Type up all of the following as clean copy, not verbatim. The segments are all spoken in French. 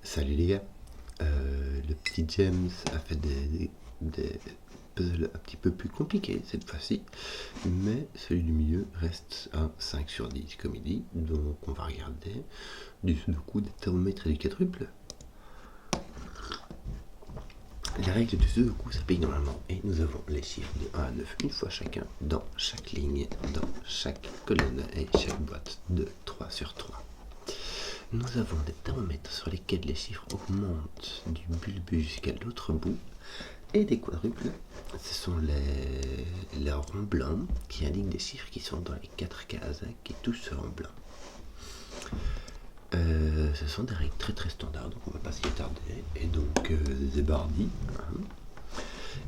Salut les gars, le petit James a fait des puzzles un petit peu plus compliqués cette fois-ci, mais celui du milieu reste un 5 sur 10 comme il dit, donc on va regarder du sudoku, des thermomètres et du quadruple. Les règles du sudoku s'appliquent normalement et nous avons les chiffres de 1 à 9 une fois chacun dans chaque ligne, dans chaque colonne et chaque boîte de 3 sur 3. Nous avons des thermomètres sur lesquels les chiffres augmentent du bulbe jusqu'à l'autre bout et des quadruples. Ce sont les ronds blancs qui indiquent des chiffres qui sont dans les 4 cases, qui tous seront blancs. Ce sont des règles très très standards, donc on va pas s'y attarder. Et donc Zébardi,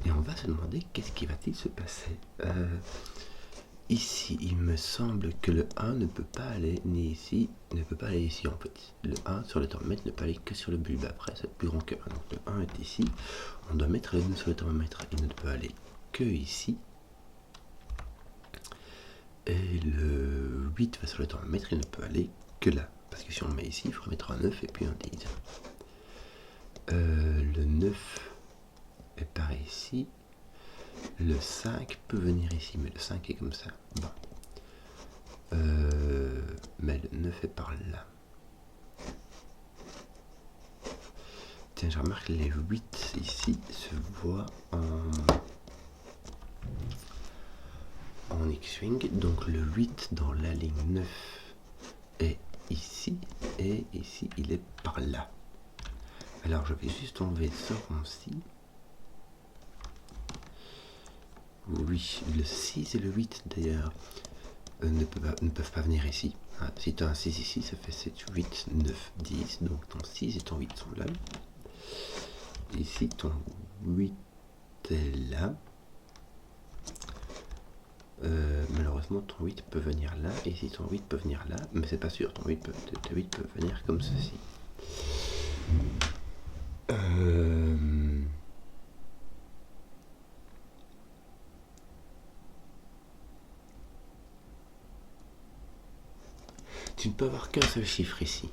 et on va se demander qu'est-ce qui va-t-il se passer. Ici, il me semble que le 1 ne peut pas aller ni ici, ne peut pas aller ici en fait. Le 1 sur le thermomètre ne peut aller que sur le bulbe. Après, c'est plus grand que 1. Donc le 1 est ici. On doit mettre le 2 sur le thermomètre. Il ne peut aller que ici. Et le 8 va sur le thermomètre. Il ne peut aller que là. Parce que si on le met ici, il faudrait mettre un 9 et puis un 10. Le 9 est par ici. Le 5 peut venir ici, mais le 5 est comme ça. Bon. Mais le 9 est par là. Tiens, je remarque les 8 ici se voient en X-Wing. Donc le 8 dans la ligne 9 est ici. Et ici, il est par là. Alors je vais juste enlever ce rond-ci. Oui, le 6 et le 8 d'ailleurs ne peuvent pas venir ici. Si tu as un 6 ici, ça fait 7, 8, 9, 10. Donc ton 6 et ton 8 sont là. Ici, ton 8 est là. Malheureusement, ton 8 peut venir là. Et ici, ton 8 peut venir là. Mais c'est pas sûr, ton 8 peut venir comme ceci. Tu ne peux avoir qu'un seul chiffre ici.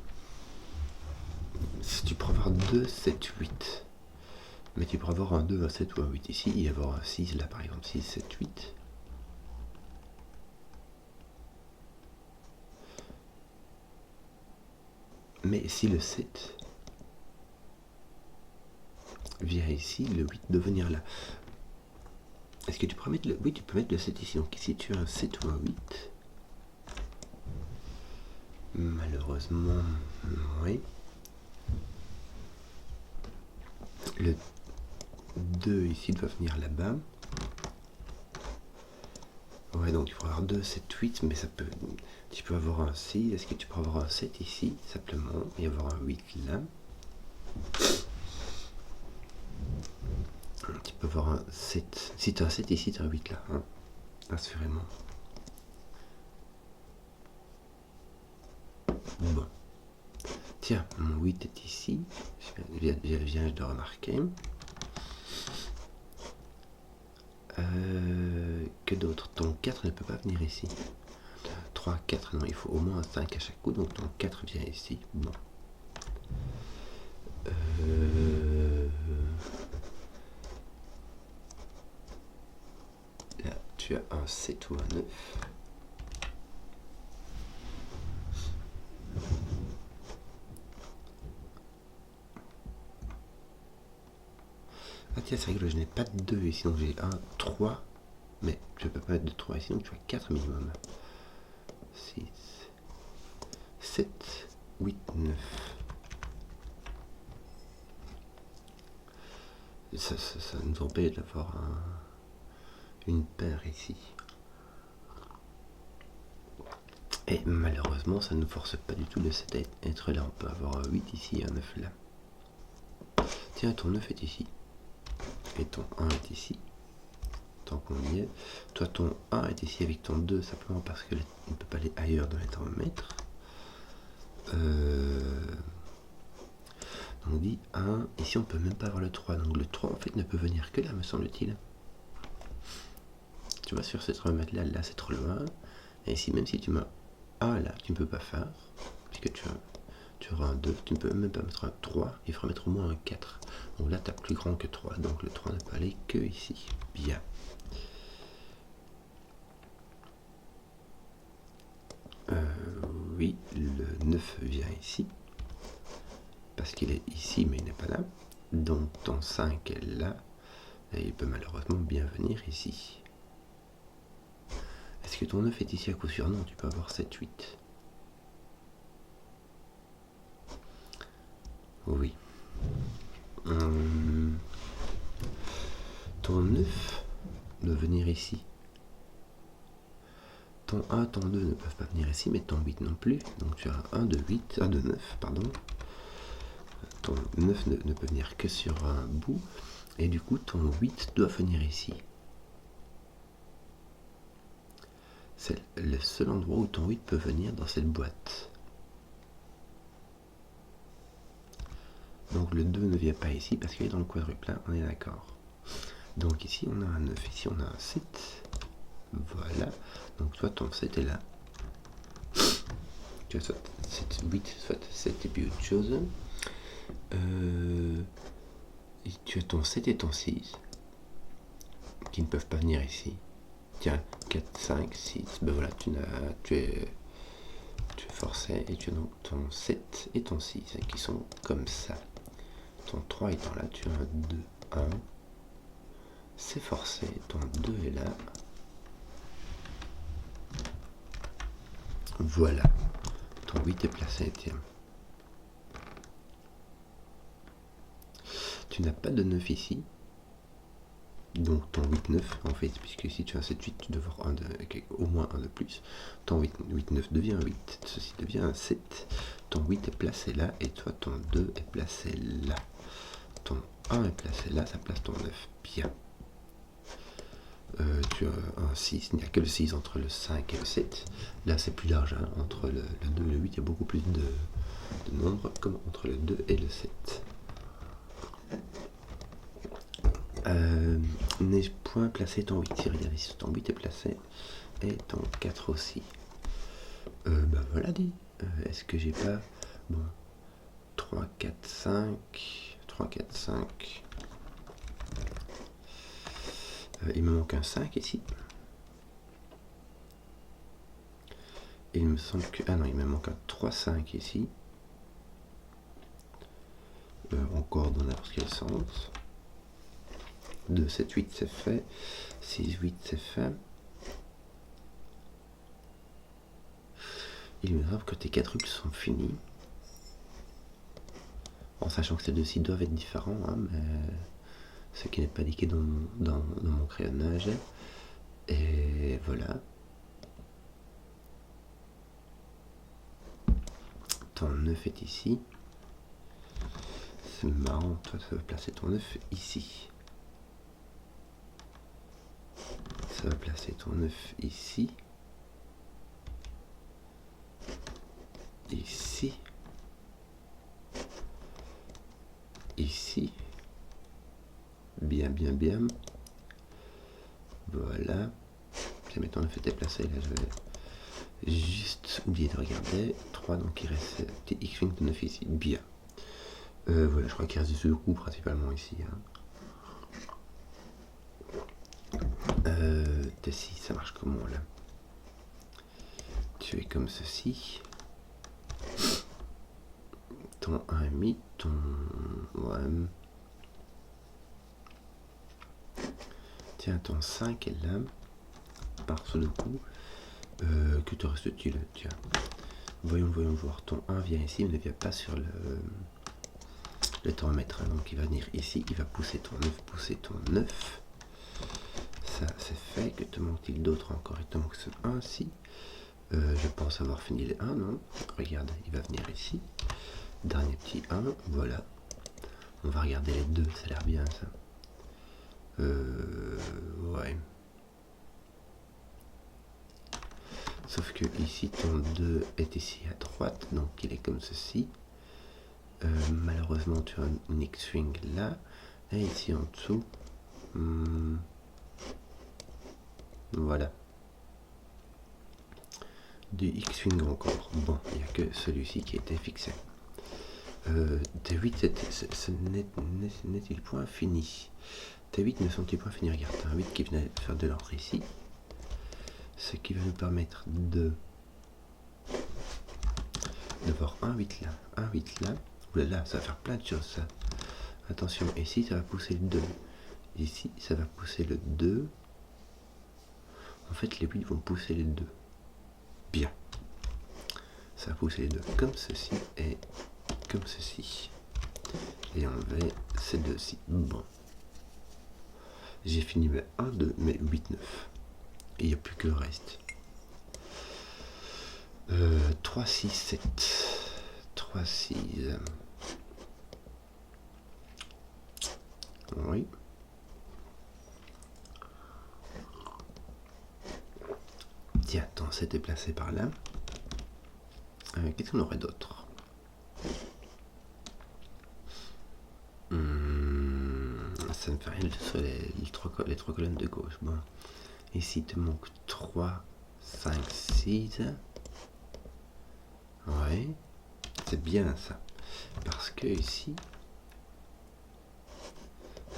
Tu pourras avoir 2, 7, 8. Mais tu pourras avoir un 2, un 7 ou un 8 ici. Et avoir un 6 là par exemple. 6, 7, 8. Mais si le 7 vient ici, le 8 doit venir là. Est-ce que tu pourrais mettre le... Oui, tu peux mettre le 7 ici. Donc ici tu as un 7 ou un 8. Malheureusement, oui. Le 2 ici doit venir là-bas. Ouais, donc tu pourras avoir 2, 7, 8, mais ça peut... Tu peux avoir un 6, est-ce que tu peux avoir un 7 ici, simplement, et avoir un 8 là. Tu peux avoir un 7. Si tu as un 7 ici, tu as un 8 là, hein, assurément. Bon. Tiens, mon 8 est ici. Je viens de remarquer. Que d'autre? Ton 4 ne peut pas venir ici. 3, 4, non, il faut au moins un 5 à chaque coup, donc ton 4 vient ici. Bon. Là, tu as un 7 ou un 9. Ah tiens, c'est rigolo, je n'ai pas de 2 ici, donc j'ai un 3. Mais je ne peux pas mettre de 3 ici, donc tu as 4 minimum. 6, 7, 8, 9. Ça nous empêche d'avoir une paire ici. Et malheureusement, ça ne nous force pas du tout de être là. On peut avoir un 8 ici et un 9 là. Tiens, ton 9 est ici. Et ton 1 est ici. Tant qu'on y est. Toi, ton 1 est ici avec ton 2, simplement parce qu'il ne peut pas aller ailleurs dans les thermomètres. On dit 1. Ici, on peut même pas avoir le 3. Donc le 3, en fait, ne peut venir que là, me semble-t-il. Tu vois, sur ce thermomètre là, là, c'est trop loin. Et ici, même si tu mets 1 là, tu ne peux pas faire. Puisque tu tu auras un 2, tu ne peux même pas mettre un 3, il faudra mettre au moins un 4. Donc là, tu as plus grand que 3, donc le 3 ne peut aller que ici. Bien. Oui, le 9 vient ici, parce qu'il est ici, mais il n'est pas là. Donc ton 5 est là, et il peut malheureusement bien venir ici. Est-ce que ton 9 est ici à coup sûr? Non, tu peux avoir 7, 8. Oui. Ton 9 doit venir ici. Ton 1, ton 2 ne peuvent pas venir ici, mais ton 8 non plus. Donc tu as 1 de 8, 1 de 9, pardon. Ton 9 ne peut venir que sur un bout. Et du coup, ton 8 doit venir ici. C'est le seul endroit où ton 8 peut venir dans cette boîte. Donc le 2 ne vient pas ici parce qu'il est dans le quadruple, on est d'accord. Donc ici on a un 9, ici on a un 7. Voilà. Donc toi ton 7 est là. Tu as soit 7, 8, soit 7 et puis autre chose. Et tu as ton 7 et ton 6 qui ne peuvent pas venir ici. Tiens, 4, 5, 6. Ben voilà, tu es forcé et tu as donc ton 7 et ton 6 qui sont comme ça. Ton 3 étant là, tu as un 2, 1. C'est forcé, ton 2 est là. Voilà. Ton 8 est placé, tiens. Tu n'as pas de 9 ici. Donc ton 8-9 en fait, puisque si tu as un 7-8, tu dois avoir au moins un de plus. Ton 8-9 devient un 8, ceci devient un 7. Ton 8 est placé là, et toi ton 2 est placé là. Ton 1 est placé là, ça place ton 9. Bien. Tu as un 6, il n'y a que le 6 entre le 5 et le 7. Là c'est plus large, hein. Entre le 2 et le 8, il y a beaucoup plus de nombres, comme entre le 2 et le 7. N'ai-je point placé ton 8? Regardez si ton 8 est placé, et ton 4 aussi. Bah voilà dit. Est-ce que j'ai pas... Bon, 3, 4, 5... 3, 4, 5... il me manque un 5 ici. Et il me semble que... Ah non, il me manque un 3, 5 ici. Encore dans n'importe quel sens. 2, 7, 8 c'est fait. 6, 8 c'est fait. Il me semble que tes quadruples sont finis. En sachant que ces deux-ci doivent être différents, hein, mais ce qui n'est pas indiqué dans mon crayonnage. Et voilà. Ton 9 est ici. C'est marrant, toi ça va placer ton 9 ici. Ça va placer ton 9 ici. Ici. Ici. Bien, bien, bien. Voilà. Jamais ton 9 était placé, là je vais juste oublier de regarder. 3, donc il reste petit X-Wing de 9 ici. Bien. Voilà, je crois qu'il reste du secou principalement ici. Hein. T6, ça marche comment là? Tu es comme ceci. Ton 1,5, ton... Ouais. Tiens, ton 5 est là. Par sous le coup. Que te reste-t-il? Tiens. Voyons voir. Ton 1 vient ici, il ne vient pas sur le thermomètre. Hein. Donc il va venir ici, il va pousser ton 9, pousser ton 9. Ça c'est fait. Que te manque-t-il d'autre encore? Il te manque ce 1 ci. Je pense avoir fini les 1, non? Regarde, il va venir ici. Dernier petit 1, voilà. On va regarder les 2, ça a l'air bien ça. Ouais. Sauf que ici, ton 2 est ici à droite, donc il est comme ceci. Malheureusement, tu as un X-Wing là. Et ici en dessous. Voilà. Du X-Wing encore. Bon, il n'y a que celui-ci qui a été fixé. T8, ce n'est-il point fini? T8 ne sont-ils point finis? Regarde, un 8 qui venait faire de l'ordre ici. Ce qui va nous permettre d'avoir un 8 là, un 8 là. Oulala, ça va faire plein de choses ça. Attention, ici ça va pousser le 2. Ici ça va pousser le 2. En fait les 8 vont pousser les 2. Bien. Ça va pousser les 2 comme ceci et comme ceci. Et enlever ces deux-ci. Bon. J'ai fini mes 1, 2, mes 8, 9. Et il n'y a plus que le reste. 3, 6, 7. 3, 6. Oui. Tiens, attends, c'était placé par là. Qu'est-ce qu'on aurait d'autre? Ça ne fait rien sur les trois colonnes de gauche. Bon. Ici, il te manque 3, 5, 6. Ouais. C'est bien ça. Parce que ici...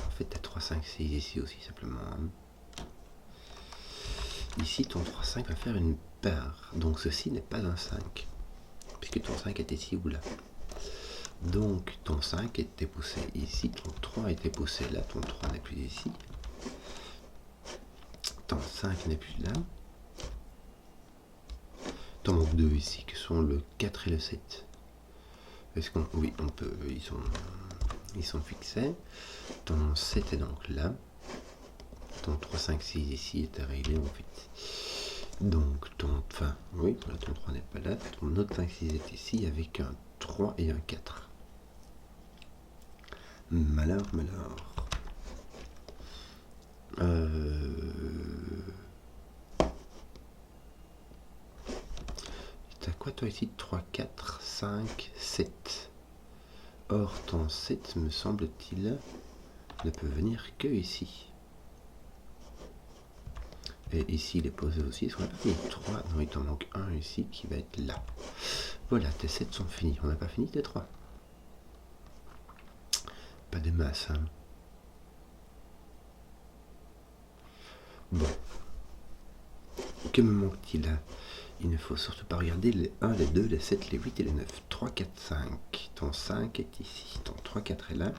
En fait, tu as 3, 5, 6 ici aussi, simplement. Ici, ton 3, 5 va faire une paire. Donc, ceci n'est pas un 5. Puisque ton 5 est ici ou là. Donc, ton 5 était poussé ici. Ton 3 était poussé là. Ton 3 n'est plus ici. Ton 5 n'est plus là. T'en manques 2 ici, qui sont le 4 et le 7. Est-ce qu'on... Oui, on peut... Ils sont fixés. Ton 7 est donc là. Ton 3, 5, 6 ici est réglé en fait. Donc ton... Enfin, oui, voilà, ton 3 n'est pas là. Ton autre 5, 6 est ici avec un 3 et un 4. Malheur. T'as quoi toi ici? 3, 4, 5, 7. Or ton 7, me semble-t-il, ne peut venir que ici. Et ici il est posé aussi. Est-ce qu'on n'a pas fini 3? Non, il t'en manque un ici qui va être là. Voilà, tes 7 sont finis. On n'a pas fini tes 3. Pas des masses, hein. Bon. Que me manque-t-il là? Il ne faut surtout pas regarder les 1, les 2, les 7, les 8 et les 9. 3, 4, 5. Ton 5 est ici. Ton 3, 4 est là.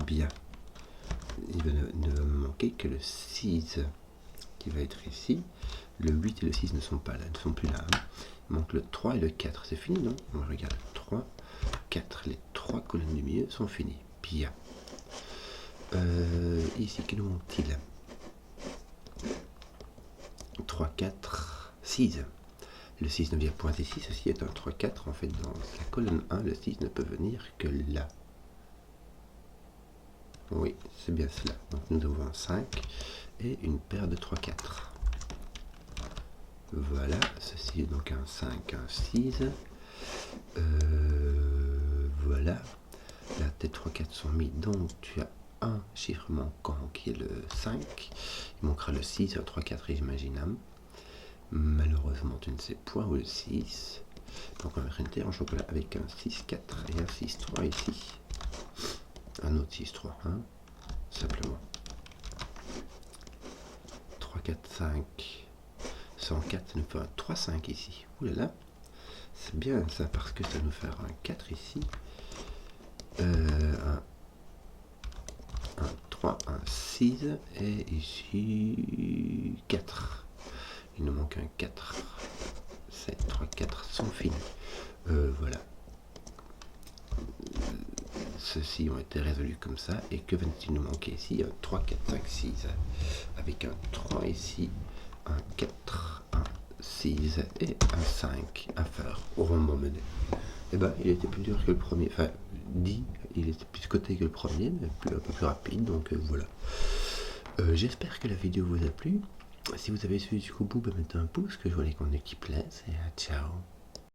Bien. Il ne va me manquer que le 6 qui va être ici. Le 8 et le 6 ne sont pas là, ne sont plus là. Hein. Il manque le 3 et le 4. C'est fini, non? On regarde. 3, 4. Les 3 colonnes du milieu sont finies. Bien. Ici, que nous manque-t-il? 3, 4, 6. Le 6 ne vient point ici, ceci est un 3, 4. En fait, dans la colonne 1, le 6 ne peut venir que là. Oui, c'est bien cela. Donc nous avons un 5 et une paire de 3, 4. Voilà, ceci est donc un 5, un 6. Voilà. Là, tes 3, 4 sont mis, donc tu as un chiffre manquant qui est le 5. Il manquera le 6, un 3, 4, j'imagine. Malheureusement, tu ne sais point où le 6. Donc on va faire une terre en chocolat avec un 6, 4 et un 6, 3 ici. Un autre 6, 3, hein, simplement. 3, 4, 5. 104, ça nous fait un 3, 5 ici. Ouh là là, c'est bien ça parce que ça nous fait un 4 ici. Un 3, un 6 et ici 4. Il nous manque un 4. 7, 3, 4 sont finis. Voilà. Ceux-ci ont été résolus comme ça. Et que va-t-il nous manquer ici? Un 3, 4, 5, 6. Avec un 3 ici, un 4, un 6 et un 5 à faire au rondement mené. Et ben, il était plus dur que le premier. Enfin, dit, il était plus côté que le premier, mais un peu plus rapide. Donc voilà. J'espère que la vidéo vous a plu. Si vous avez suivi jusqu'au bout, mettez un pouce, que je vois les contenus qui plaisent. Et ciao.